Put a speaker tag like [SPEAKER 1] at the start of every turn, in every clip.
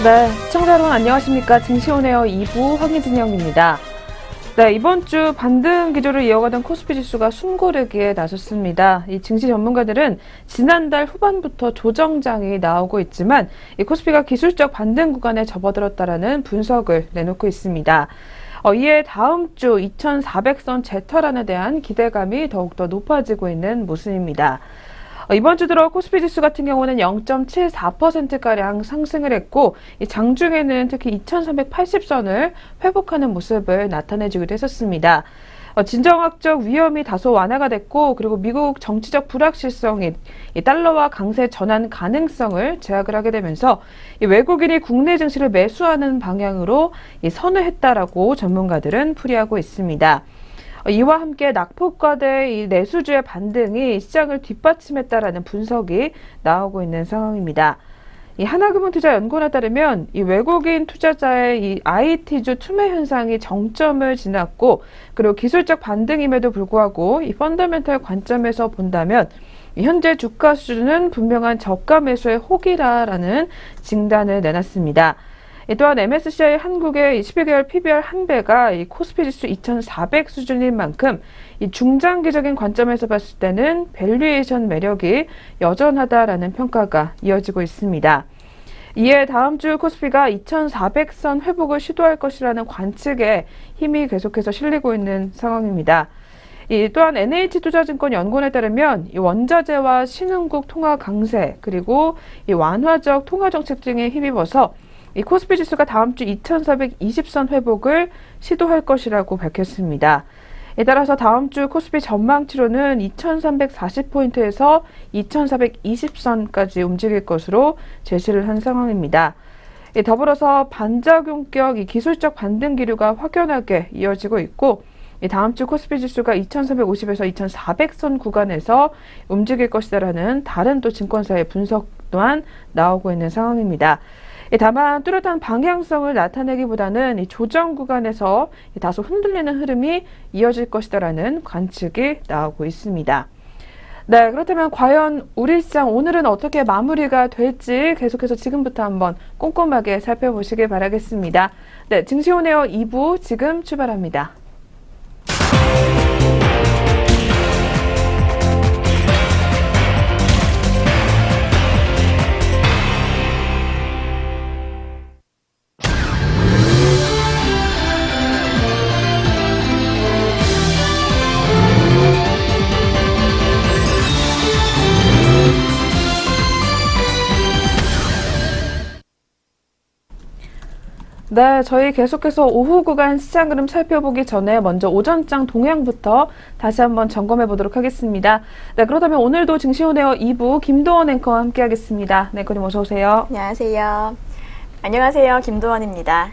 [SPEAKER 1] 네, 시청자 여러분 안녕하십니까. 증시온에어 2부 황희진영입니다. 네, 이번 주 반등 기조를 이어가던 코스피 지수가 숨고르기에 나섰습니다. 이 증시 전문가들은 지난달 후반부터 조정장이 나오고 있지만 이 코스피가 기술적 반등 구간에 접어들었다라는 분석을 내놓고 있습니다. 이에 다음 주 2400선 재탈환에 대한 기대감이 더욱더 높아지고 있는 모습입니다. 이번 주 들어 코스피 지수 같은 경우는 0.74%가량 상승을 했고, 장중에는 특히 2380선을 회복하는 모습을 나타내주기도 했었습니다. 진정학적 위험이 다소 완화가 됐고, 그리고 미국 정치적 불확실성이 달러와 강세 전환 가능성을 제약을 하게 되면서 외국인이 국내 증시를 매수하는 방향으로 선회했다라고 전문가들은 풀이하고 있습니다. 이와 함께 낙폭과대 이 내수주의 반등이 시장을 뒷받침했다라는 분석이 나오고 있는 상황입니다. 이 하나금융투자연구원에 따르면 이 외국인 투자자의 이 IT주 투매 현상이 정점을 지났고, 그리고 기술적 반등임에도 불구하고 이 펀더멘털 관점에서 본다면 현재 주가 수준은 분명한 저가 매수의 혹이라라는 진단을 내놨습니다. 또한 MSCI 한국의 12개월 PBR 한 배가 이 코스피 지수 2400 수준인 만큼 이 중장기적인 관점에서 봤을 때는 밸류에이션 매력이 여전하다라는 평가가 이어지고 있습니다. 이에 다음 주 코스피가 2400선 회복을 시도할 것이라는 관측에 힘이 계속해서 실리고 있는 상황입니다. 또한 NH투자증권 연구원에 따르면 이 원자재와 신흥국 통화 강세, 그리고 이 완화적 통화 정책 등에 힘입어서 이 코스피 지수가 다음 주 2420선 회복을 시도할 것이라고 밝혔습니다. 따라서 다음 주 코스피 전망치로는 2340포인트에서 2420선까지 움직일 것으로 제시를 한 상황입니다. 더불어서 반작용격 이 기술적 반등 기류가 확연하게 이어지고 있고, 다음 주 코스피 지수가 2350에서 2400선 구간에서 움직일 것이다라는 다른 또 증권사의 분석 또한 나오고 있는 상황입니다. 다만 뚜렷한 방향성을 나타내기보다는 이 조정 구간에서 다소 흔들리는 흐름이 이어질 것이다라는 관측이 나오고 있습니다. 네, 그렇다면 과연 우리 시장 오늘은 어떻게 마무리가 될지 계속해서 지금부터 한번 꼼꼼하게 살펴보시길 바라겠습니다. 네, 증시온에어 2부 지금 출발합니다. 네, 저희 계속해서 오후 구간 시장 흐름 살펴보기 전에 먼저 오전장 동향부터 다시 한번 점검해 보도록 하겠습니다. 네, 그렇다면 오늘도 증시온에어 2부 김도원 앵커와 함께 하겠습니다. 네, 앵커님 어서 오세요.
[SPEAKER 2] 안녕하세요. 안녕하세요. 김도원입니다.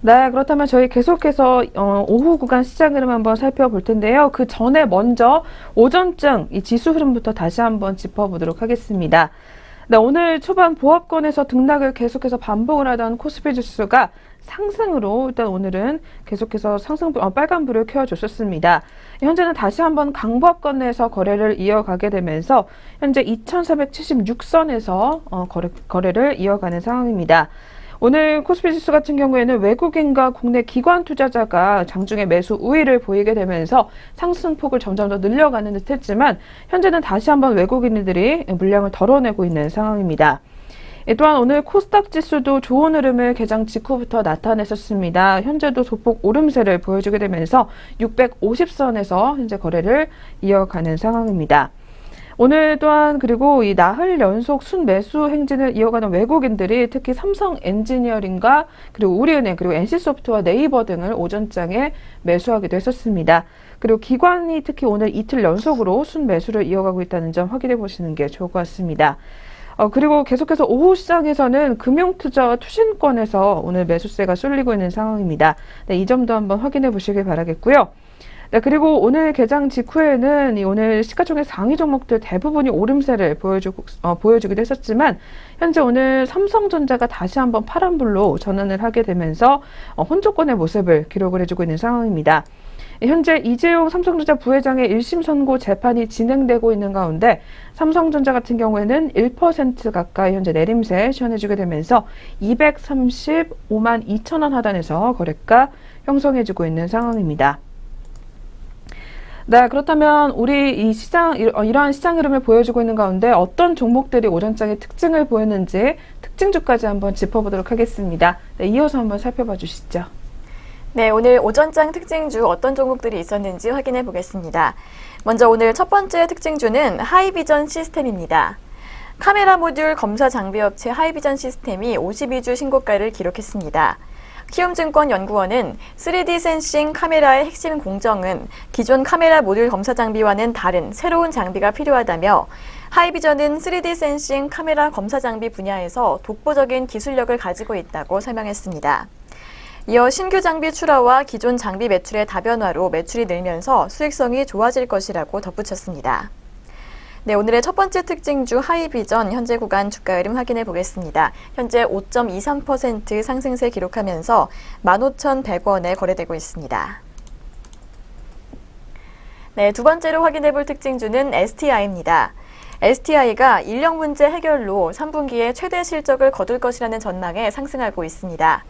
[SPEAKER 1] 네, 그렇다면 저희 계속해서 오후 구간 시장 흐름 한번 살펴볼 텐데요. 그 전에 먼저 오전장 이 지수 흐름부터 다시 한번 짚어보도록 하겠습니다. 네, 오늘 초반 보합권에서 등락을 계속해서 반복을 하던 코스피 지수가 상승으로 일단 오늘은 계속해서 빨간불을 켜줬었습니다. 현재는 다시 한번 강보합권 내에서 거래를 이어가게 되면서 현재 2476선에서 거래를 이어가는 상황입니다. 오늘 코스피 지수 같은 경우에는 외국인과 국내 기관 투자자가 장중에 매수 우위를 보이게 되면서 상승폭을 점점 더 늘려가는 듯 했지만 현재는 다시 한번 외국인들이 물량을 덜어내고 있는 상황입니다. 또한 오늘 코스닥 지수도 좋은 흐름을 개장 직후부터 나타냈었습니다. 현재도 소폭 오름세를 보여주게 되면서 650선에서 현재 거래를 이어가는 상황입니다. 오늘 또한 그리고 이 나흘 연속 순매수 행진을 이어가는 외국인들이 특히 삼성 엔지니어링과 그리고 우리은행 그리고 NC소프트와 네이버 등을 오전장에 매수하기도 했었습니다. 그리고 기관이 특히 오늘 이틀 연속으로 순매수를 이어가고 있다는 점 확인해 보시는 게 좋을 것 같습니다. 그리고 계속해서 오후 시장에서는 금융투자와 투신권에서 오늘 매수세가 쏠리고 있는 상황입니다. 네, 이 점도 한번 확인해 보시길 바라겠고요. 네, 그리고 오늘 개장 직후에는 오늘 시가총액 상위 종목들 대부분이 오름세를 보여주기도 했었지만 현재 오늘 삼성전자가 다시 한번 파란불로 전환을 하게 되면서 혼조권의 모습을 기록을 해주고 있는 상황입니다. 현재 이재용 삼성전자 부회장의 1심 선고 재판이 진행되고 있는 가운데 삼성전자 같은 경우에는 1% 가까이 현재 내림세 시현해주게 되면서 235만 2천 원 하단에서 거래가 형성해지고 있는 상황입니다. 네, 그렇다면 우리 이 시장, 이러한 시장 흐름을 보여주고 있는 가운데 어떤 종목들이 오전장의 특징을 보였는지 특징주까지 한번 짚어보도록 하겠습니다. 네, 이어서 한번 살펴봐 주시죠.
[SPEAKER 2] 네, 오늘 오전장 특징주 어떤 종목들이 있었는지 확인해 보겠습니다. 먼저 오늘 첫 번째 특징주는 하이비전 시스템입니다. 카메라 모듈 검사 장비 업체 하이비전 시스템이 52주 신고가를 기록했습니다. 키움증권연구원은 3D 센싱 카메라의 핵심 공정은 기존 카메라 모듈 검사 장비와는 다른 새로운 장비가 필요하다며 하이비전은 3D 센싱 카메라 검사 장비 분야에서 독보적인 기술력을 가지고 있다고 설명했습니다. 이어 신규 장비 출하와 기존 장비 매출의 다변화로 매출이 늘면서 수익성이 좋아질 것이라고 덧붙였습니다. 네, 오늘의 첫 번째 특징주 하이비전 현재 구간 주가 흐름 확인해 보겠습니다. 현재 5.23% 상승세 기록하면서 15,100원에 거래되고 있습니다. 네, 두 번째로 확인해 볼 특징주는 STI입니다. STI가 인력 문제 해결로 3분기에 최대 실적을 거둘 것이라는 전망에 상승하고 있습니다.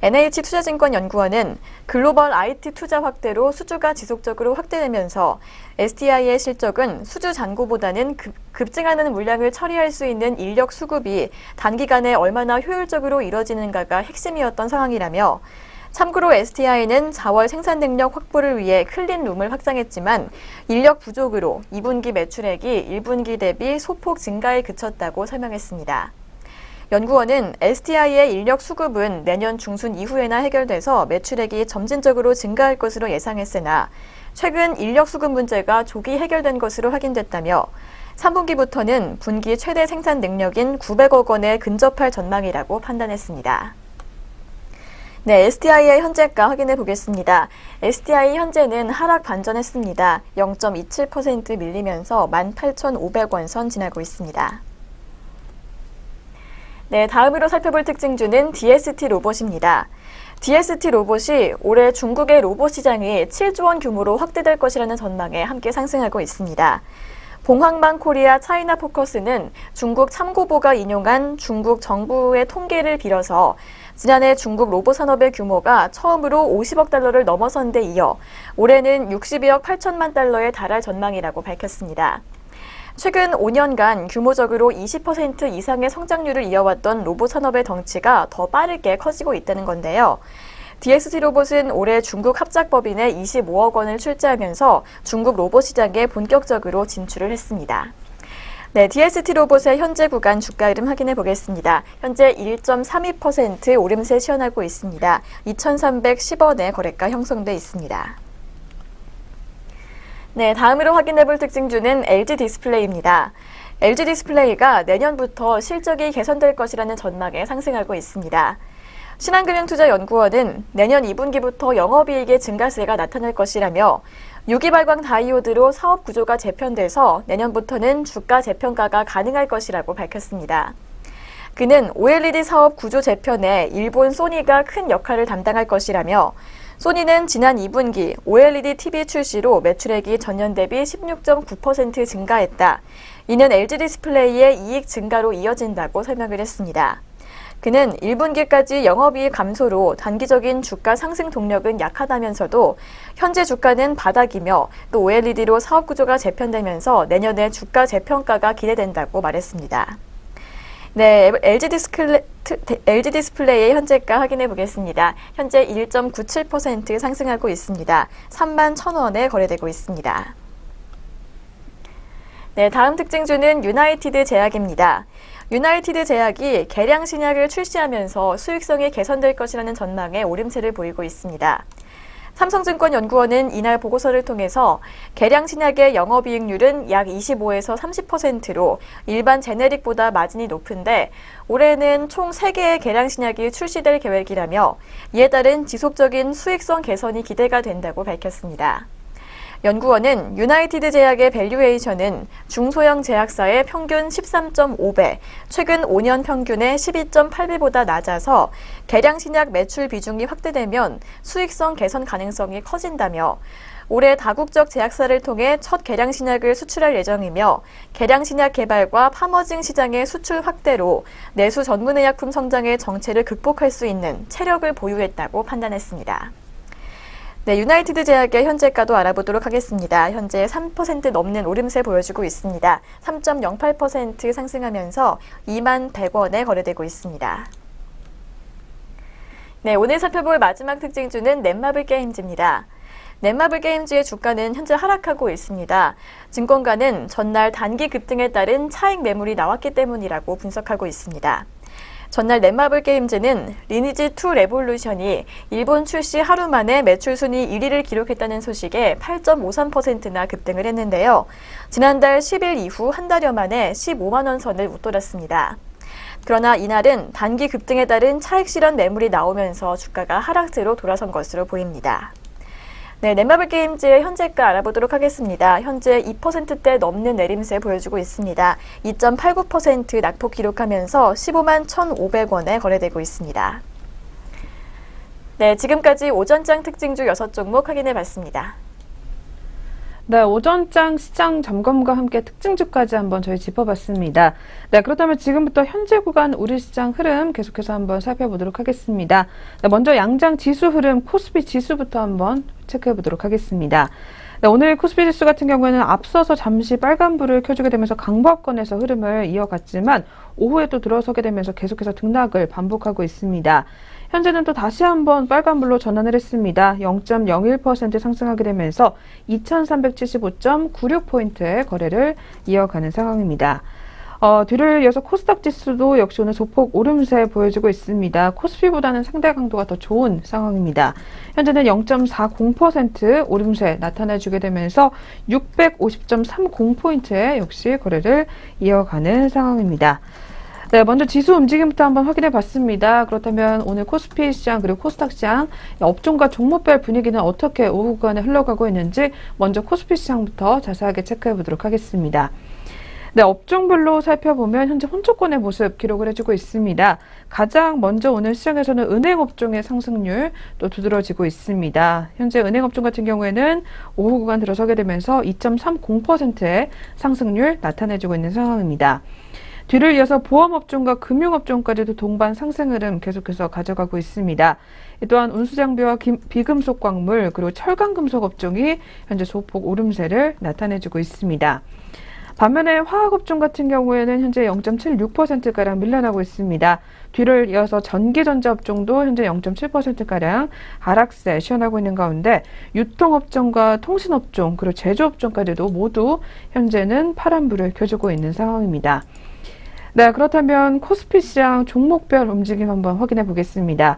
[SPEAKER 2] NH투자증권연구원은 글로벌 IT 투자 확대로 수주가 지속적으로 확대되면서 STI의 실적은 수주 잔고보다는 급증하는 물량을 처리할 수 있는 인력 수급이 단기간에 얼마나 효율적으로 이뤄지는가가 핵심이었던 상황이라며 참고로 STI는 4월 생산 능력 확보를 위해 클린룸을 확장했지만 인력 부족으로 2분기 매출액이 1분기 대비 소폭 증가에 그쳤다고 설명했습니다. 연구원은 STI의 인력 수급은 내년 중순 이후에나 해결돼서 매출액이 점진적으로 증가할 것으로 예상했으나 최근 인력 수급 문제가 조기 해결된 것으로 확인됐다며 3분기부터는 분기 최대 생산 능력인 900억 원에 근접할 전망이라고 판단했습니다. 네, STI의 현재가 확인해 보겠습니다. STI 현재는 하락 반전했습니다. 0.27% 밀리면서 18,500원 선 지나고 있습니다. 네, 다음으로 살펴볼 특징주는 DST 로봇입니다. DST 로봇이 올해 중국의 로봇 시장이 7조 원 규모로 확대될 것이라는 전망에 함께 상승하고 있습니다. 봉황망 코리아 차이나 포커스는 중국 참고보가 인용한 중국 정부의 통계를 빌어서 지난해 중국 로봇 산업의 규모가 처음으로 50억 달러를 넘어선 데 이어 올해는 62억 8천만 달러에 달할 전망이라고 밝혔습니다. 최근 5년간 규모적으로 20% 이상의 성장률을 이어왔던 로봇 산업의 덩치가 더 빠르게 커지고 있다는 건데요. DST 로봇은 올해 중국 합작법인에 25억 원을 출자하면서 중국 로봇 시장에 본격적으로 진출을 했습니다. 네, DST 로봇의 현재 구간 주가 흐름 확인해 보겠습니다. 현재 1.32% 오름세 시현하고 있습니다. 2,310원에 거래가 형성돼 있습니다. 네, 다음으로 확인해 볼 특징주는 LG 디스플레이입니다. LG 디스플레이가 내년부터 실적이 개선될 것이라는 전망에 상승하고 있습니다. 신한금융투자연구원은 내년 2분기부터 영업이익의 증가세가 나타날 것이라며 유기발광 다이오드로 사업 구조가 재편돼서 내년부터는 주가 재평가가 가능할 것이라고 밝혔습니다. 그는 OLED 사업 구조 재편에 일본 소니가 큰 역할을 담당할 것이라며 소니는 지난 2분기 OLED TV 출시로 매출액이 전년 대비 16.9% 증가했다. 이는 LG 디스플레이의 이익 증가로 이어진다고 설명을 했습니다. 그는 1분기까지 영업이익 감소로 단기적인 주가 상승 동력은 약하다면서도 현재 주가는 바닥이며 또 OLED로 사업 구조가 재편되면서 내년에 주가 재평가가 기대된다고 말했습니다. 네, LG 디스플레이의 현재가 확인해 보겠습니다. 현재 1.97% 상승하고 있습니다. 31,000원에 거래되고 있습니다. 네, 다음 특징주는 유나이티드 제약입니다. 유나이티드 제약이 개량 신약을 출시하면서 수익성이 개선될 것이라는 전망에 오름세를 보이고 있습니다. 삼성증권연구원은 이날 보고서를 통해서 개량 신약의 영업이익률은 약 25에서 30%로 일반 제네릭보다 마진이 높은데 올해는 총 3개의 개량 신약이 출시될 계획이라며 이에 따른 지속적인 수익성 개선이 기대가 된다고 밝혔습니다. 연구원은 유나이티드 제약의 밸류에이션은 중소형 제약사의 평균 13.5배, 최근 5년 평균의 12.8배보다 낮아서 개량 신약 매출 비중이 확대되면 수익성 개선 가능성이 커진다며 올해 다국적 제약사를 통해 첫 개량 신약을 수출할 예정이며 개량 신약 개발과 파머징 시장의 수출 확대로 내수 전문의약품 성장의 정체를 극복할 수 있는 체력을 보유했다고 판단했습니다. 네, 유나이티드 제약의 현재가도 알아보도록 하겠습니다. 현재 3% 넘는 오름세 보여주고 있습니다. 3.08% 상승하면서 21,100원에 거래되고 있습니다. 네, 오늘 살펴볼 마지막 특징주는 넷마블 게임즈입니다. 넷마블 게임즈의 주가는 현재 하락하고 있습니다. 증권가는 전날 단기 급등에 따른 차익 매물이 나왔기 때문이라고 분석하고 있습니다. 전날 넷마블 게임즈는 리니지2 레볼루션이 일본 출시 하루 만에 매출 순위 1위를 기록했다는 소식에 8.53%나 급등을 했는데요. 지난달 10일 이후 한 달여 만에 15만 원 선을 웃돌았습니다. 그러나 이날은 단기 급등에 따른 차익 실현 매물이 나오면서 주가가 하락세로 돌아선 것으로 보입니다. 네, 넷마블 게임즈의 현재가 알아보도록 하겠습니다. 현재 2%대 넘는 내림세 보여주고 있습니다. 2.89% 낙폭 기록하면서 15만 1,500원에 거래되고 있습니다. 네, 지금까지 오전장 특징주 6종목 확인해 봤습니다.
[SPEAKER 1] 네, 오전장 시장 점검과 함께 특징주까지 한번 저희 짚어봤습니다. 네, 그렇다면 지금부터 현재 구간 우리 시장 흐름 계속해서 한번 살펴보도록 하겠습니다. 네, 먼저 양장 지수 흐름 코스피 지수부터 한번 체크해 보도록 하겠습니다. 네, 오늘 코스피 지수 같은 경우에는 앞서서 잠시 빨간불을 켜주게 되면서 강보합권에서 흐름을 이어갔지만 오후에 또 들어서게 되면서 계속해서 등락을 반복하고 있습니다. 현재는 또 다시 한번 빨간불로 전환을 했습니다. 0.01% 상승하게 되면서 2375.96포인트의 거래를 이어가는 상황입니다. 뒤를 이어서 코스닥 지수도 역시 오늘 소폭 오름세 보여주고 있습니다. 코스피보다는 상대 강도가 더 좋은 상황입니다. 현재는 0.40% 오름세 나타내주게 되면서 650.30포인트의 역시 거래를 이어가는 상황입니다. 네, 먼저 지수 움직임부터 한번 확인해 봤습니다. 그렇다면 오늘 코스피 시장 그리고 코스닥 시장 업종과 종목별 분위기는 어떻게 오후 구간에 흘러가고 있는지 먼저 코스피 시장부터 자세하게 체크해 보도록 하겠습니다. 네, 업종별로 살펴보면 현재 혼조권의 모습 기록을 해주고 있습니다. 가장 먼저 오늘 시장에서는 은행 업종의 상승률 또 두드러지고 있습니다. 현재 은행 업종 같은 경우에는 오후 구간 들어서게 되면서 2.30%의 상승률 나타내주고 있는 상황입니다. 뒤를 이어서 보험업종과 금융업종까지도 동반 상승 흐름 계속해서 가져가고 있습니다. 또한 운수장비와 비금속 광물 그리고 철강금속 업종이 현재 소폭 오름세를 나타내주고 있습니다. 반면에 화학업종 같은 경우에는 현재 0.76%가량 밀려나고 있습니다. 뒤를 이어서 전기전자 업종도 현재 0.7%가량 하락세 시현하고 있는 가운데 유통업종과 통신업종 그리고 제조업종까지도 모두 현재는 파란불을 켜주고 있는 상황입니다. 네, 그렇다면 코스피 시장 종목별 움직임 한번 확인해 보겠습니다.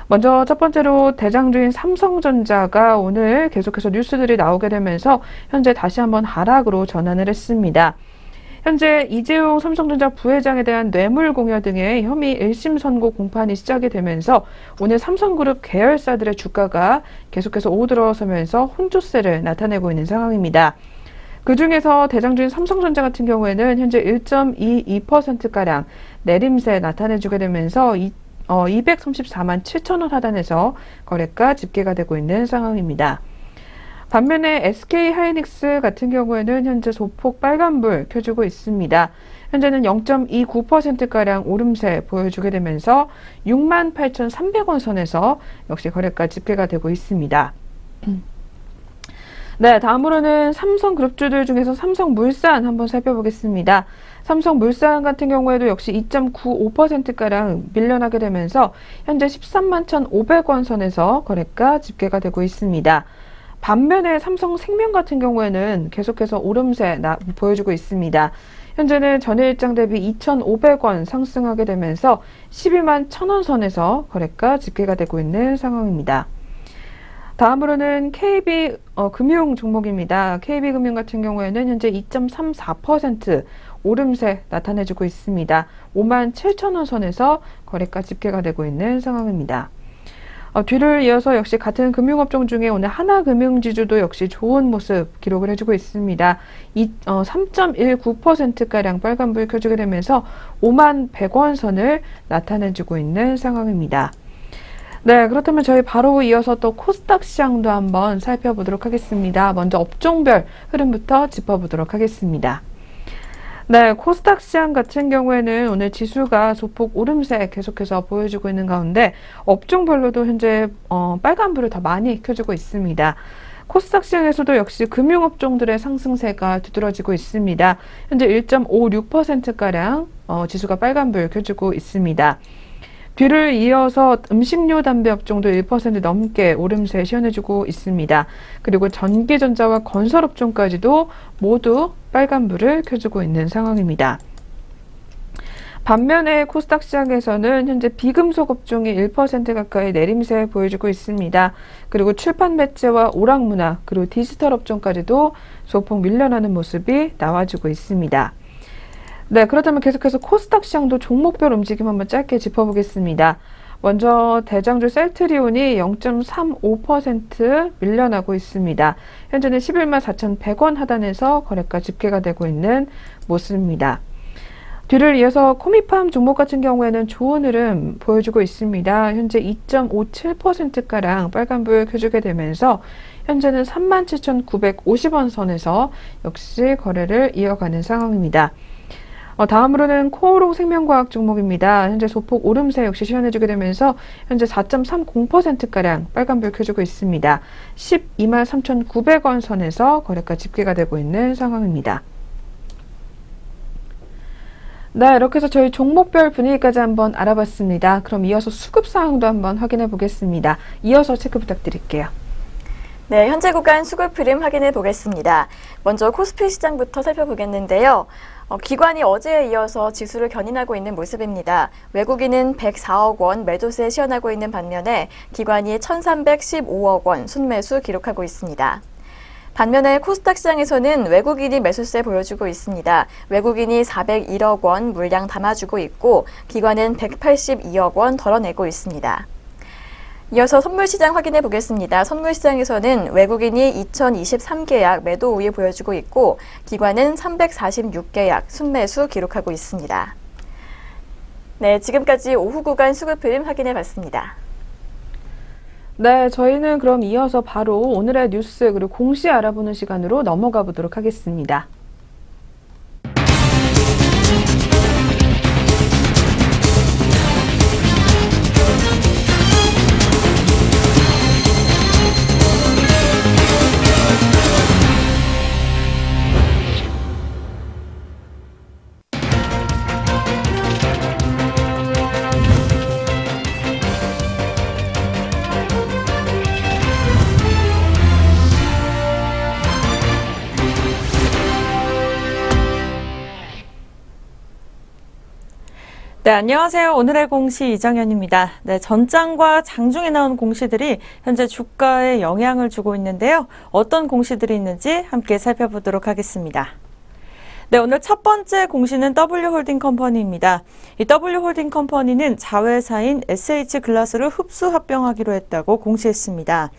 [SPEAKER 1] 먼저 첫 번째로 대장주인 삼성전자가 오늘 계속해서 뉴스들이 나오게 되면서 현재 다시 한번 하락으로 전환을 했습니다. 현재 이재용 삼성전자 부회장에 대한 뇌물 공여 등의 혐의 1심 선고 공판이 시작이 되면서 오늘 삼성그룹 계열사들의 주가가 계속해서 오고 들어서면서 혼조세를 나타내고 있는 상황입니다. 그 중에서 대장주인 삼성전자 같은 경우에는 현재 1.22%가량 내림세 나타내주게 되면서 234만 7천 원 하단에서 거래가 집계가 되고 있는 상황입니다. 반면에 SK하이닉스 같은 경우에는 현재 소폭 빨간불 켜주고 있습니다. 현재는 0.29%가량 오름세 보여주게 되면서 68,300원 선에서 역시 거래가 집계가 되고 있습니다. 네, 다음으로는 삼성그룹주들 중에서 삼성물산 한번 살펴보겠습니다. 삼성물산 같은 경우에도 역시 2.95%가량 밀려나게 되면서 현재 13만 1,500원 선에서 거래가 집계가 되고 있습니다. 반면에 삼성생명 같은 경우에는 계속해서 오름세 보여주고 있습니다. 현재는 전일장 대비 2,500원 상승하게 되면서 12만 1,000원 선에서 거래가 집계가 되고 있는 상황입니다. 다음으로는 KB 금융 종목입니다. KB금융 같은 경우에는 현재 2.34% 오름세 나타내주고 있습니다. 5만 7천 원 선에서 거래가 집계가 되고 있는 상황입니다. 뒤를 이어서 역시 같은 금융업종 중에 오늘 하나금융지주도 역시 좋은 모습 기록을 해주고 있습니다. 3.19%가량 빨간불 켜주게 되면서 5만 100원 선을 나타내주고 있는 상황입니다. 네, 그렇다면 저희 바로 이어서 또 코스닥 시장도 한번 살펴보도록 하겠습니다. 먼저 업종별 흐름부터 짚어보도록 하겠습니다. 네, 코스닥 시장 같은 경우에는 오늘 지수가 소폭 오름세 계속해서 보여주고 있는 가운데 업종별로도 현재 빨간불을 더 많이 켜주고 있습니다. 코스닥 시장에서도 역시 금융업종들의 상승세가 두드러지고 있습니다. 현재 1.56%가량 지수가 빨간불 켜주고 있습니다. 뒤를 이어서 음식료 담배 업종도 1% 넘게 오름세 시현해주고 있습니다. 그리고 전기전자와 건설업종까지도 모두 빨간불을 켜주고 있는 상황입니다. 반면에 코스닥 시장에서는 현재 비금속 업종이 1% 가까이 내림세 보여주고 있습니다. 그리고 출판 매체와 오락문화, 그리고 디지털 업종까지도 소폭 밀려나는 모습이 나와주고 있습니다. 네, 그렇다면 계속해서 코스닥 시장도 종목별 움직임 한번 짧게 짚어보겠습니다. 먼저 대장주 셀트리온이 0.35% 밀려나고 있습니다. 현재는 11만 4,100원 하단에서 거래가 집계가 되고 있는 모습입니다. 뒤를 이어서 코미팜 종목 같은 경우에는 좋은 흐름 보여주고 있습니다. 현재 2.57%가량 빨간불 켜주게 되면서 현재는 37,950원 선에서 역시 거래를 이어가는 상황입니다. 다음으로는 코오롱 생명과학 종목입니다. 현재 소폭 오름세 역시 시현해주게 되면서 현재 4.30%가량 빨간불 켜주고 있습니다. 12만 3,900원 선에서 거래가 집계가 되고 있는 상황입니다. 네, 이렇게 해서 저희 종목별 분위기까지 한번 알아봤습니다. 그럼 이어서 수급 상황도 한번 확인해 보겠습니다. 이어서 체크 부탁드릴게요.
[SPEAKER 2] 네, 현재 구간 수급 흐름 확인해 보겠습니다. 먼저 코스피 시장부터 살펴보겠는데요. 기관이 어제에 이어서 지수를 견인하고 있는 모습입니다. 외국인은 104억 원 매도세 시현하고 있는 반면에 기관이 1,315억 원 순매수 기록하고 있습니다. 반면에 코스닥 시장에서는 외국인이 매수세 보여주고 있습니다. 외국인이 401억 원 물량 담아주고 있고 기관은 182억 원 덜어내고 있습니다. 이어서 선물시장 확인해 보겠습니다. 선물시장에서는 외국인이 2023계약 매도 우위 보여주고 있고 기관은 346계약 순매수 기록하고 있습니다. 네, 지금까지 오후 구간 수급 흐름 확인해 봤습니다.
[SPEAKER 1] 네, 저희는 그럼 이어서 바로 오늘의 뉴스 그리고 공시 알아보는 시간으로 넘어가 보도록 하겠습니다.
[SPEAKER 3] 네, 안녕하세요. 오늘의 공시 이정현입니다. 네, 전장과 장중에 나온 공시들이 현재 주가에 영향을 주고 있는데요. 어떤 공시들이 있는지 함께 살펴보도록 하겠습니다. 네, 오늘 첫 번째 공시는 W홀딩컴퍼니입니다. 이 W홀딩컴퍼니는 자회사인 SH글라스를 흡수 합병하기로 했다고 공시했습니다.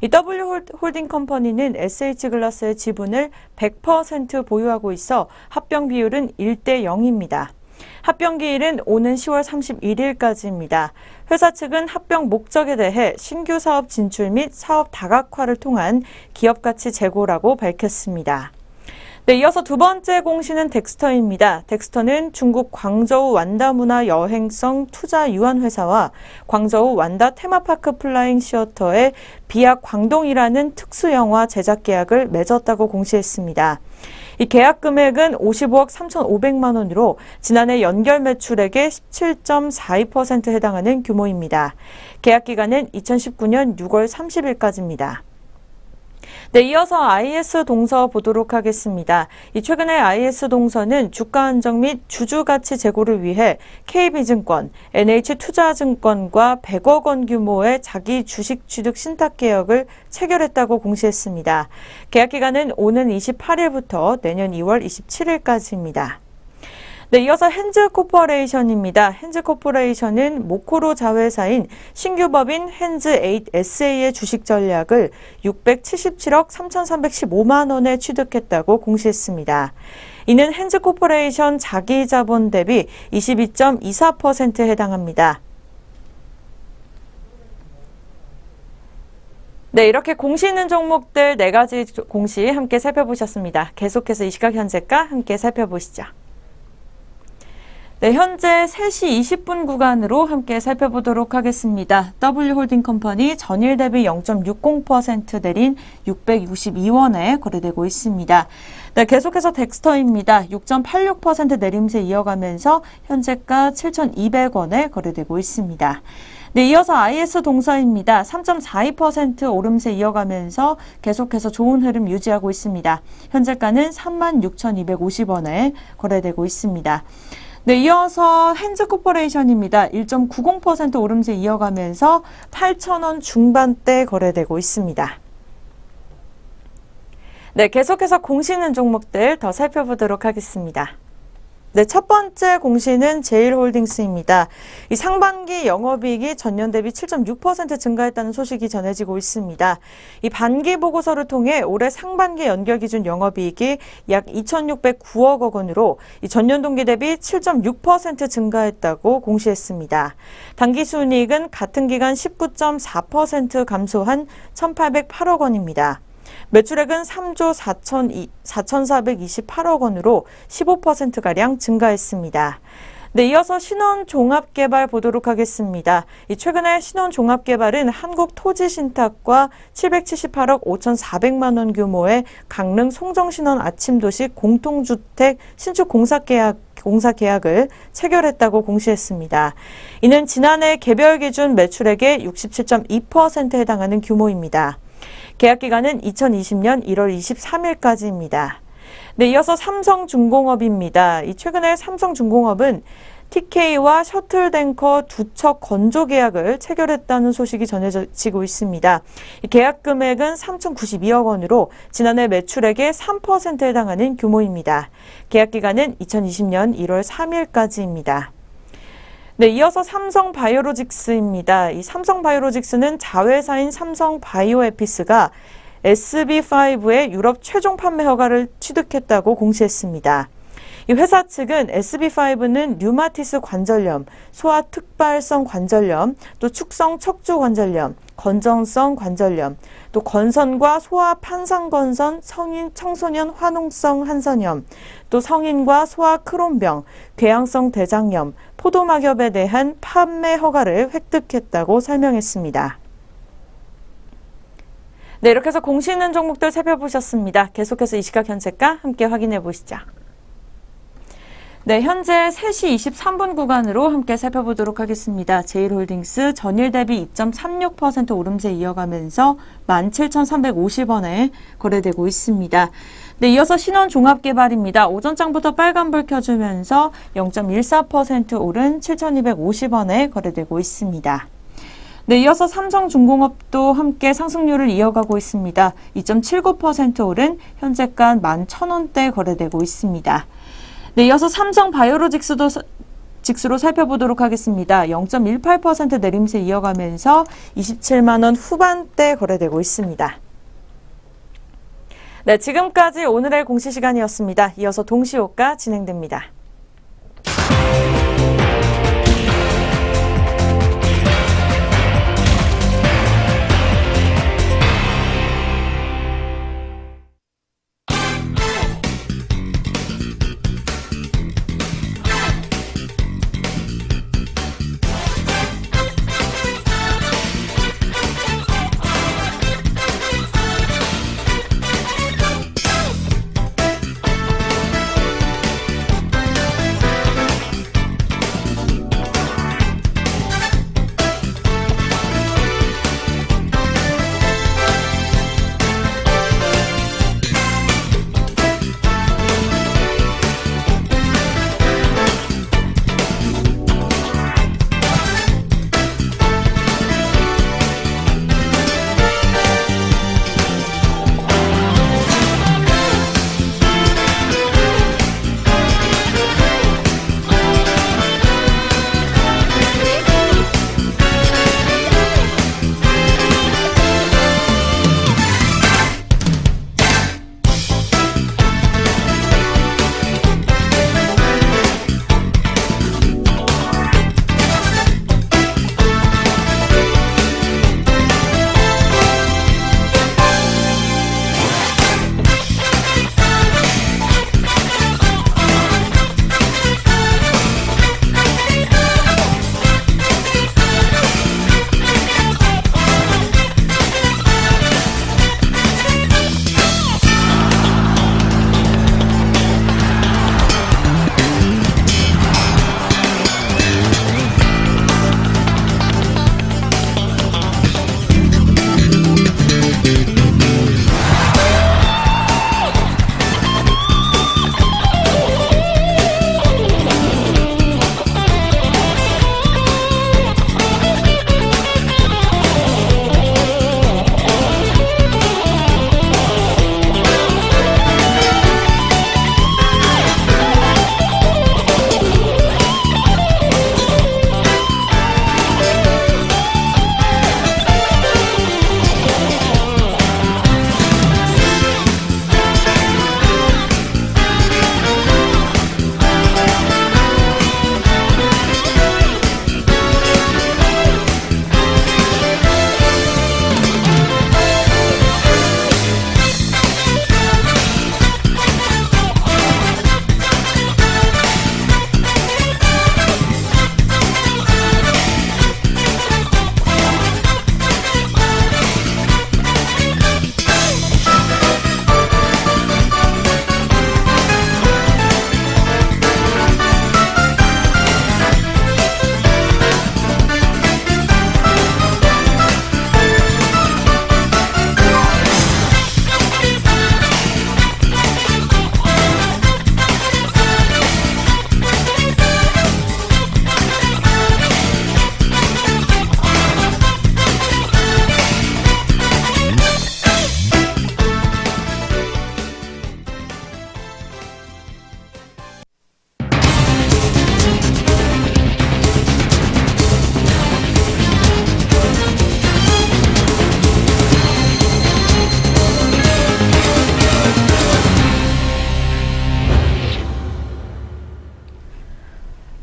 [SPEAKER 3] 이 W홀딩컴퍼니는 SH글라스의 지분을 100% 보유하고 있어 합병 비율은 1대 0입니다. 합병 기일은 오는 10월 31일까지입니다. 회사 측은 합병 목적에 대해 신규 사업 진출 및 사업 다각화를 통한 기업 가치 제고라고 밝혔습니다. 네, 이어서 두 번째 공시는 덱스터입니다. 덱스터는 중국 광저우 완다문화 여행성 투자 유한 회사와 광저우 완다 테마파크 플라잉 시어터의 비약 광동이라는 특수영화 제작 계약을 맺었다고 공시했습니다. 이 계약 금액은 55억 3,500만 원으로 지난해 연결 매출액의 17.42%에 해당하는 규모입니다. 계약 기간은 2019년 6월 30일까지입니다. 네, 이어서 IS 동서 보도록 하겠습니다. 최근에 IS 동서는 주가 안정 및 주주 가치 제고를 위해 KB증권, NH투자증권과 100억 원 규모의 자기 주식 취득 신탁 계약을 체결했다고 공시했습니다. 계약 기간은 오는 28일부터 내년 2월 27일까지입니다. 네, 이어서 핸즈코퍼레이션입니다. 핸즈코퍼레이션은 모코로 자회사인 신규 법인 핸즈8SA의 주식 전략을 677억 3,315만 원에 취득했다고 공시했습니다. 이는 핸즈코퍼레이션 자기 자본 대비 22.24%에 해당합니다. 네, 이렇게 공시 있는 종목들 4가지 공시 함께 살펴보셨습니다. 계속해서 이 시각 현재가 함께 살펴보시죠. 네, 현재 3시 20분 구간으로 함께 살펴보도록 하겠습니다. W홀딩컴퍼니 전일 대비 0.60% 내린 662원에 거래되고 있습니다. 네, 계속해서 덱스터입니다. 6.86% 내림세 이어가면서 현재가 7,200원에 거래되고 있습니다. 네, 이어서 IS동서입니다. 3.42% 오름세 이어가면서 계속해서 좋은 흐름 유지하고 있습니다. 현재가는 36,250원에 거래되고 있습니다. 네, 이어서 핸즈코퍼레이션입니다. 1.90% 오름세 이어가면서 8,000원 중반대 거래되고 있습니다. 네, 계속해서 공시는 종목들 더 살펴보도록 하겠습니다. 네, 첫 번째 공시는 제일홀딩스입니다. 이 상반기 영업이익이 전년 대비 7.6% 증가했다는 소식이 전해지고 있습니다. 이 반기 보고서를 통해 올해 상반기 연결 기준 영업이익이 약 2,609억 원으로 이 전년 동기 대비 7.6% 증가했다고 공시했습니다. 당기 순이익은 같은 기간 19.4% 감소한 1,808억 원입니다. 매출액은 3조 4,428억 원으로 15%가량 증가했습니다. 네, 이어서 신원종합개발 보도록 하겠습니다. 최근에 신원종합개발은 한국토지신탁과 778억 5,400만 원 규모의 강릉 송정신원 아침도시 공통주택 신축 공사 계약을 체결했다고 공시했습니다. 이는 지난해 개별 기준 매출액의 67.2%에 해당하는 규모입니다. 계약 기간은 2020년 1월 23일까지입니다. 네, 이어서 삼성중공업입니다. 최근에 삼성중공업은 TK와 셔틀탱커 두 척 건조 계약을 체결했다는 소식이 전해지고 있습니다. 계약 금액은 3,092억 원으로 지난해 매출액의 3%에 해당하는 규모입니다. 계약 기간은 2020년 1월 3일까지입니다. 네, 이어서 삼성바이오로직스입니다. 이 삼성바이오로직스는 자회사인 삼성바이오에피스가 SB5의 유럽 최종 판매 허가를 취득했다고 공시했습니다. 이 회사 측은 SB5는 류마티스 관절염, 소아 특발성 관절염, 또 축성 척추 관절염, 건전성 관절염, 또 건선과 소아 판상건선, 성인 청소년 화농성 한선염, 또 성인과 소아 크론병, 궤양성 대장염, 포도막염에 대한 판매 허가를 획득했다고 설명했습니다. 네, 이렇게 해서 공시 있는 종목들 살펴보셨습니다. 계속해서 이 시각 현재가 함께 확인해 보시죠. 네, 현재 3시 23분 구간으로 함께 살펴보도록 하겠습니다. 제일홀딩스 전일 대비 2.36% 오름세 이어가면서 17,350원에 거래되고 있습니다. 네, 이어서 신원종합개발입니다. 오전장부터 빨간불 켜주면서 0.14% 오른 7,250원에 거래되고 있습니다. 네, 이어서 삼성중공업도 함께 상승률을 이어가고 있습니다. 2.79% 오른 현재가 11,000원대 거래되고 있습니다. 네, 이어서 삼성바이오로직스로 살펴보도록 하겠습니다. 0.18% 내림세 이어가면서 27만 원 후반대 거래되고 있습니다. 네, 지금까지 오늘의 공시 시간이었습니다. 이어서 동시호가 진행됩니다.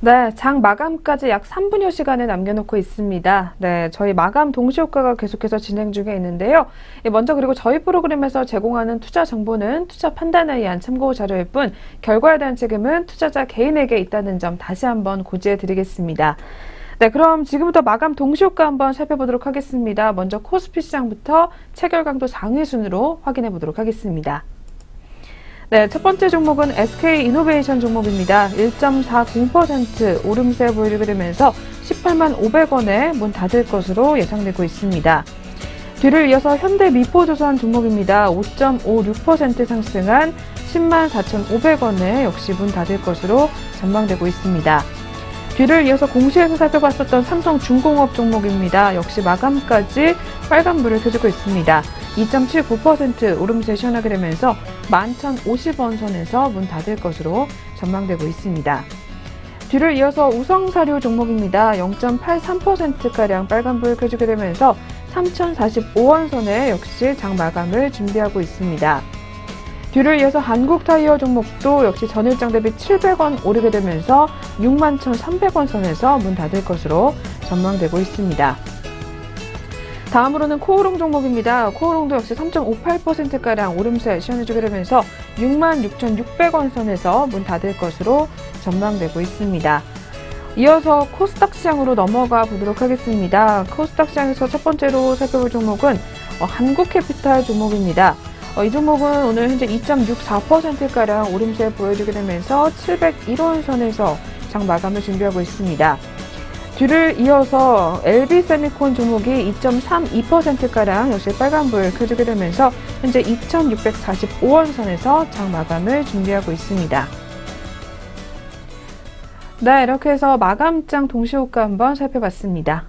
[SPEAKER 1] 네, 장 마감까지 약 3분여 시간을 남겨놓고 있습니다. 네, 저희 마감 동시효과가 계속해서 진행 중에 있는데요. 먼저 그리고 저희 프로그램에서 제공하는 투자 정보는 투자 판단에 의한 참고 자료일 뿐 결과에 대한 책임은 투자자 개인에게 있다는 점 다시 한번 고지해 드리겠습니다. 네, 그럼 지금부터 마감 동시효과 한번 살펴보도록 하겠습니다. 먼저 코스피 시장부터 체결 강도 상위 순으로 확인해 보도록 하겠습니다. 네, 첫 번째 종목은 SK 이노베이션 종목입니다. 1.40% 오름세 보여주게 되면서 18만 500원에 문 닫을 것으로 예상되고 있습니다. 뒤를 이어서 현대미포조선 종목입니다. 5.56% 상승한 10만 4,500원에 역시 문 닫을 것으로 전망되고 있습니다. 뒤를 이어서 공시에서 살펴봤었던 삼성중공업 종목입니다. 역시 마감까지 빨간불을 켜주고 있습니다. 2.79% 오름세 시현하게 되면서 11,050원 선에서 문 닫을 것으로 전망되고 있습니다. 뒤를 이어서 우성사료 종목입니다. 0.83%가량 빨간불을 켜주게 되면서 3,045원 선에 역시 장 마감을 준비하고 있습니다. 뒤를 이어서 한국타이어 종목도 역시 전일장 대비 700원 오르게 되면서 61,300원 선에서 문 닫을 것으로 전망되고 있습니다. 다음으로는 코오롱 종목입니다. 코오롱도 역시 3.58%가량 오름세 시현해주게 되면서 66,600원 선에서 문 닫을 것으로 전망되고 있습니다. 이어서 코스닥 시장으로 넘어가 보도록 하겠습니다. 코스닥 시장에서 첫 번째로 살펴볼 종목은 한국캐피탈 종목입니다. 이 종목은 오늘 현재 2.64%가량 오름세 보여주게 되면서 701원 선에서 장 마감을 준비하고 있습니다. 뒤를 이어서 LB세미콘 종목이 2.32%가량 역시 빨간불 켜주게 되면서 현재 2,645원 선에서 장 마감을 준비하고 있습니다. 네, 이렇게 해서 마감장 동시효과 한번 살펴봤습니다.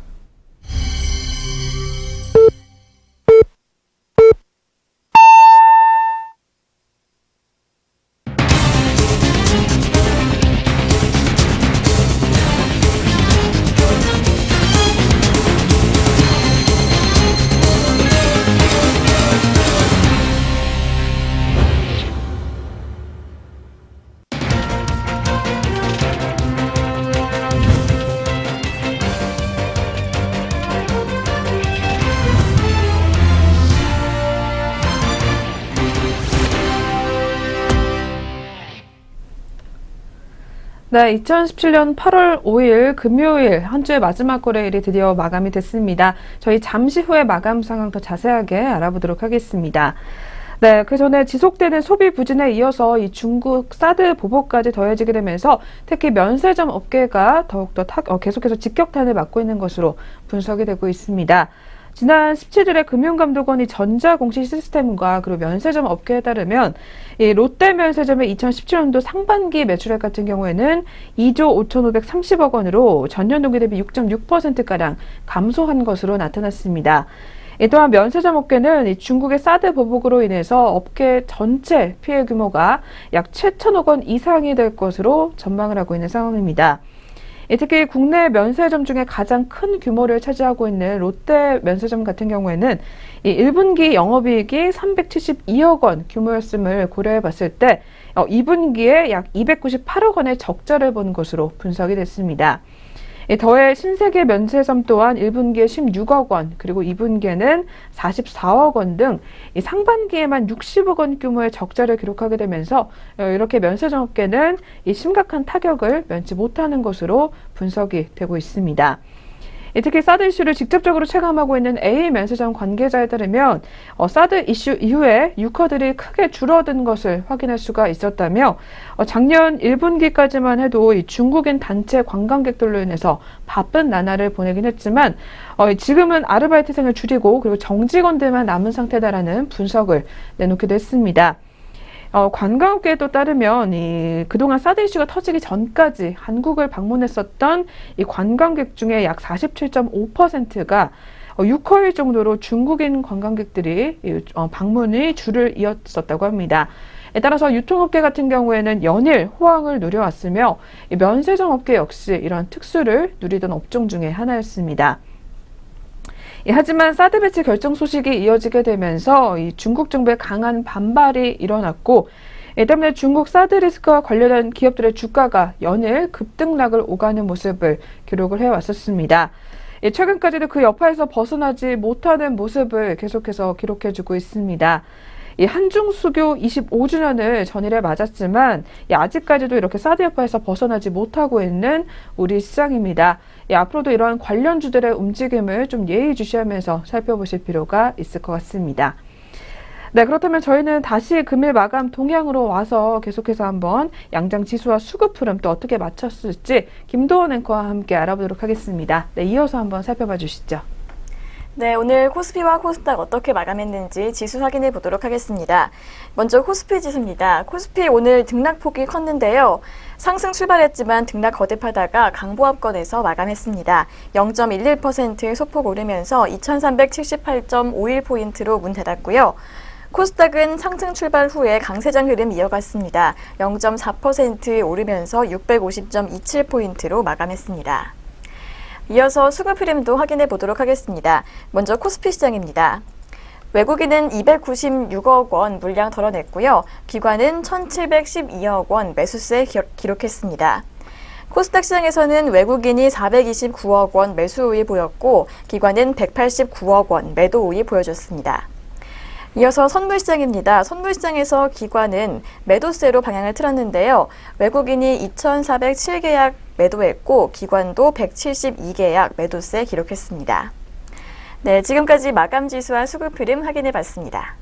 [SPEAKER 1] 네, 2017년 8월 5일 금요일 한 주의 마지막 거래일이 드디어 마감이 됐습니다. 저희 잠시 후에 마감 상황 더 자세하게 알아보도록 하겠습니다. 네, 그 전에 지속되는 소비 부진에 이어서 이 중국 사드 보복까지 더해지게 되면서 특히 면세점 업계가 더욱더 계속해서 직격탄을 맞고 있는 것으로 분석이 되고 있습니다. 지난 17일에 금융감독원이 전자공시 시스템과 그리고 면세점 업계에 따르면 이 롯데 면세점의 2017년도 상반기 매출액 같은 경우에는 2조 5,530억 원으로 전년 동기 대비 6.6%가량 감소한 것으로 나타났습니다. 또한 면세점 업계는 이 중국의 사드 보복으로 인해서 업계 전체 피해 규모가 약 7천억 원 이상이 될 것으로 전망을 하고 있는 상황입니다. 특히 국내 면세점 중에 가장 큰 규모를 차지하고 있는 롯데 면세점 같은 경우에는 이 1분기 영업이익이 372억 원 규모였음을 고려해 봤을 때 2분기에 약 298억 원의 적자를 본 것으로 분석이 됐습니다. 더해 신세계 면세점 또한 1분기에 16억 원, 그리고 2분기에는 44억 원 등 상반기에만 60억 원 규모의 적자를 기록하게 되면서 이렇게 면세점 업계는 이 심각한 타격을 면치 못하는 것으로 분석이 되고 있습니다. 특히 사드 이슈를 직접적으로 체감하고 있는 A 면세점 관계자에 따르면 사드 이슈 이후에 유커들이 크게 줄어든 것을 확인할 수가 있었다며 작년 1분기까지만 해도 이 중국인 단체 관광객들로 인해서 바쁜 나날을 보내긴 했지만 지금은 아르바이트생을 줄이고 그리고 정직원들만 남은 상태다라는 분석을 내놓기도 했습니다. 관광업계에 따르면 그동안 사드 이슈가 터지기 전까지 한국을 방문했었던 이 관광객 중에 약 47.5%가 6허일 정도로 중국인 관광객들이 방문이 줄을 이었었다고 합니다. 따라서 유통업계 같은 경우에는 연일 호황을 누려왔으며 면세점 업계 역시 이런 특수를 누리던 업종 중에 하나였습니다. 하지만 사드 배치 결정 소식이 이어지게 되면서 이 중국 정부의 강한 반발이 일어났고 이 때문에 중국 사드 리스크와 관련한 기업들의 주가가 연일 급등락을 오가는 모습을 기록을 해왔었습니다. 최근까지도 그 여파에서 벗어나지 못하는 모습을 계속해서 기록해주고 있습니다. 이 한중수교 25주년을 전일에 맞았지만 아직까지도 이렇게 사드 여파에서 벗어나지 못하고 있는 우리 시장입니다. 앞으로도 이러한 관련주들의 움직임을 좀 예의주시하면서 살펴보실 필요가 있을 것 같습니다. 네, 그렇다면 저희는 다시 금일 마감 동향으로 와서 계속해서 한번 양장 지수와 수급 흐름 또 어떻게 맞췄을지 김도원 앵커와 함께 알아보도록 하겠습니다. 네, 이어서 한번 살펴봐 주시죠.
[SPEAKER 2] 네, 오늘 코스피와 코스닥 어떻게 마감했는지 지수 확인해 보도록 하겠습니다. 먼저 코스피 지수입니다. 코스피 오늘 등락폭이 컸는데요. 상승 출발했지만 등락 거듭하다가 강보합권에서 마감했습니다. 0.11% 소폭 오르면서 2378.51포인트로 문 닫았고요. 코스닥은 상승 출발 후에 강세장 흐름 이어갔습니다. 0.4% 오르면서 650.27포인트로 마감했습니다. 이어서 수급 흐름도 확인해 보도록 하겠습니다. 먼저 코스피 시장입니다. 외국인은 296억 원 물량 덜어냈고요. 기관은 1,712억 원 매수세 기록했습니다. 코스닥 시장에서는 외국인이 429억 원 매수 우위 보였고 기관은 189억 원 매도 우위 보여줬습니다. 이어서 선물시장입니다. 선물시장에서 기관은 매도세로 방향을 틀었는데요. 외국인이 2,407계약 매도했고 기관도 172계약 매도세 기록했습니다. 네, 지금까지 마감지수와 수급 흐름 확인해 봤습니다.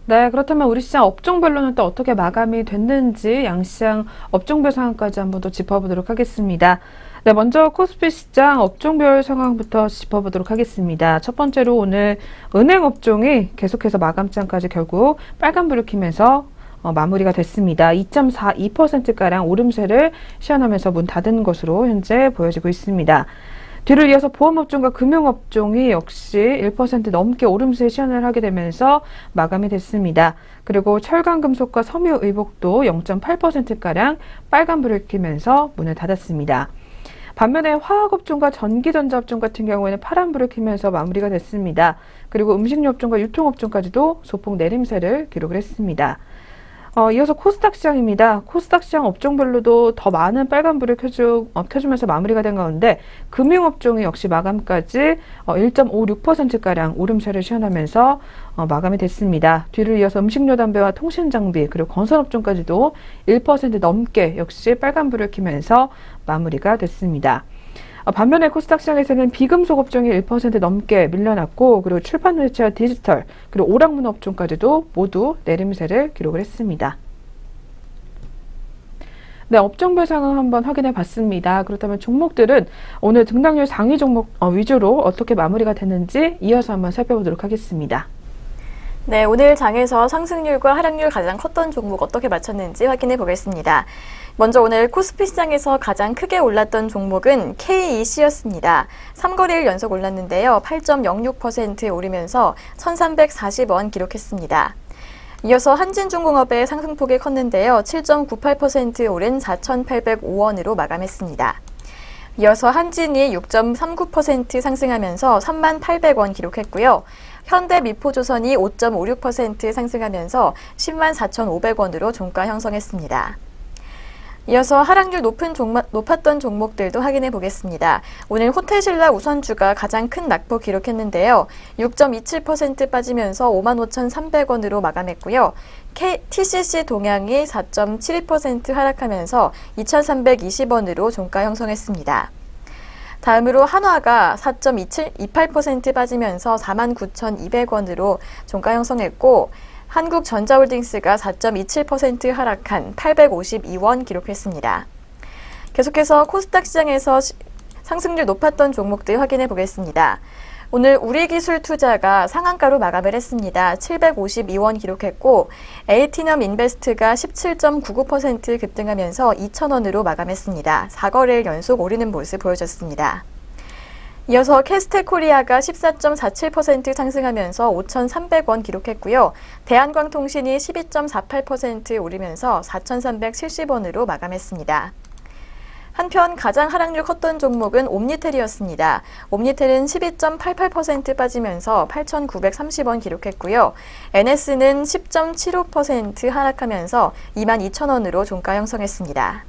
[SPEAKER 1] 네, 그렇다면 우리 시장 업종별로는 또 어떻게 마감이 됐는지 양시장 업종별 상황까지 한번 더 짚어보도록 하겠습니다. 네, 먼저 코스피 시장 업종별 상황부터 짚어보도록 하겠습니다. 첫 번째로 오늘 은행 업종이 계속해서 마감장까지 결국 빨간불을 켜면서 마무리가 됐습니다. 2.42%가량 오름세를 시현하면서 문 닫은 것으로 현재 보여지고 있습니다. 뒤를 이어서 보험업종과 금융업종이 역시 1% 넘게 오름세 시현을 하게 되면서 마감이 됐습니다. 그리고 철강금속과 섬유의복도 0.8%가량 빨간불을 켜면서 문을 닫았습니다. 반면에 화학업종과 전기전자업종 같은 경우에는 파란불을 켜면서 마무리가 됐습니다. 그리고 음식료업종과 유통업종까지도 소폭 내림세를 기록을 했습니다. 이어서 코스닥 시장입니다. 코스닥 시장 업종별로도 더 많은 빨간불을 켜주면서 마무리가 된 가운데 금융업종이 역시 마감까지 1.56%가량 오름세를 시현하면서 마감이 됐습니다. 뒤를 이어서 음식료 담배와 통신장비 그리고 건설업종까지도 1% 넘게 역시 빨간불을 켜면서 마무리가 됐습니다. 반면에 코스닥 시장에서는 비금속 업종이 1% 넘게 밀려났고 그리고 출판 회체와 디지털 그리고 오락문화 업종까지도 모두 내림세를 기록을 했습니다. 네, 업종별 상황 한번 확인해 봤습니다. 그렇다면 종목들은 오늘 등락률 상위 종목 위주로 어떻게 마무리가 됐는지 이어서 한번 살펴보도록 하겠습니다.
[SPEAKER 2] 네, 오늘 장에서 상승률과 하락률 가장 컸던 종목 어떻게 맞췄는지 확인해 보겠습니다. 먼저 오늘 코스피 시장에서 가장 크게 올랐던 종목은 KEC였습니다. 3거래일 연속 올랐는데요. 8.06% 오르면서 1,340원 기록했습니다. 이어서 한진중공업의 상승폭이 컸는데요. 7.98% 오른 4,805원으로 마감했습니다. 이어서 한진이 6.39% 상승하면서 38,000원 기록했고요. 현대미포조선이 5.56% 상승하면서 104,500원으로 종가 형성했습니다. 이어서 하락률 높았던 종목들도 확인해 보겠습니다. 오늘 호텔신라 우선주가 가장 큰 낙폭 기록했는데요. 6.27% 빠지면서 55,300원으로 마감했고요. TCC 동양이 4.72% 하락하면서 2,320원으로 종가 형성했습니다. 다음으로 한화가 4.28% 빠지면서 49,200원으로 종가 형성했고 한국전자홀딩스가 4.27% 하락한 852원 기록했습니다. 계속해서 코스닥 시장에서 상승률 높았던 종목들 확인해 보겠습니다. 오늘 우리기술투자가 상한가로 마감을 했습니다. 752원 기록했고 에이티넘 인베스트가 17.99% 급등하면서 2,000원으로 마감했습니다. 4거래일 연속 오르는 모습 보여줬습니다. 이어서 캐스텔코리아가 14.47% 상승하면서 5,300원 기록했고요. 대한광통신이 12.48% 오르면서 4,370원으로 마감했습니다. 한편 가장 하락률 컸던 종목은 옴니텔이었습니다. 옴니텔은 12.88% 빠지면서 8,930원 기록했고요. NS는 10.75% 하락하면서 22,000원으로 종가 형성했습니다.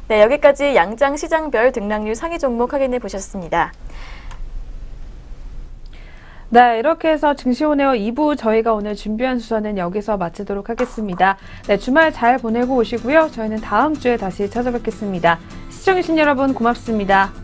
[SPEAKER 2] 네, 여기까지 양장 시장별 등락률 상위 종목 확인해 보셨습니다.
[SPEAKER 1] 네, 이렇게 해서 증시오네어 2부 저희가 오늘 준비한 수사는 여기서 마치도록 하겠습니다. 네, 주말 잘 보내고 오시고요. 저희는 다음 주에 다시 찾아뵙겠습니다. 시청해주신 여러분 고맙습니다.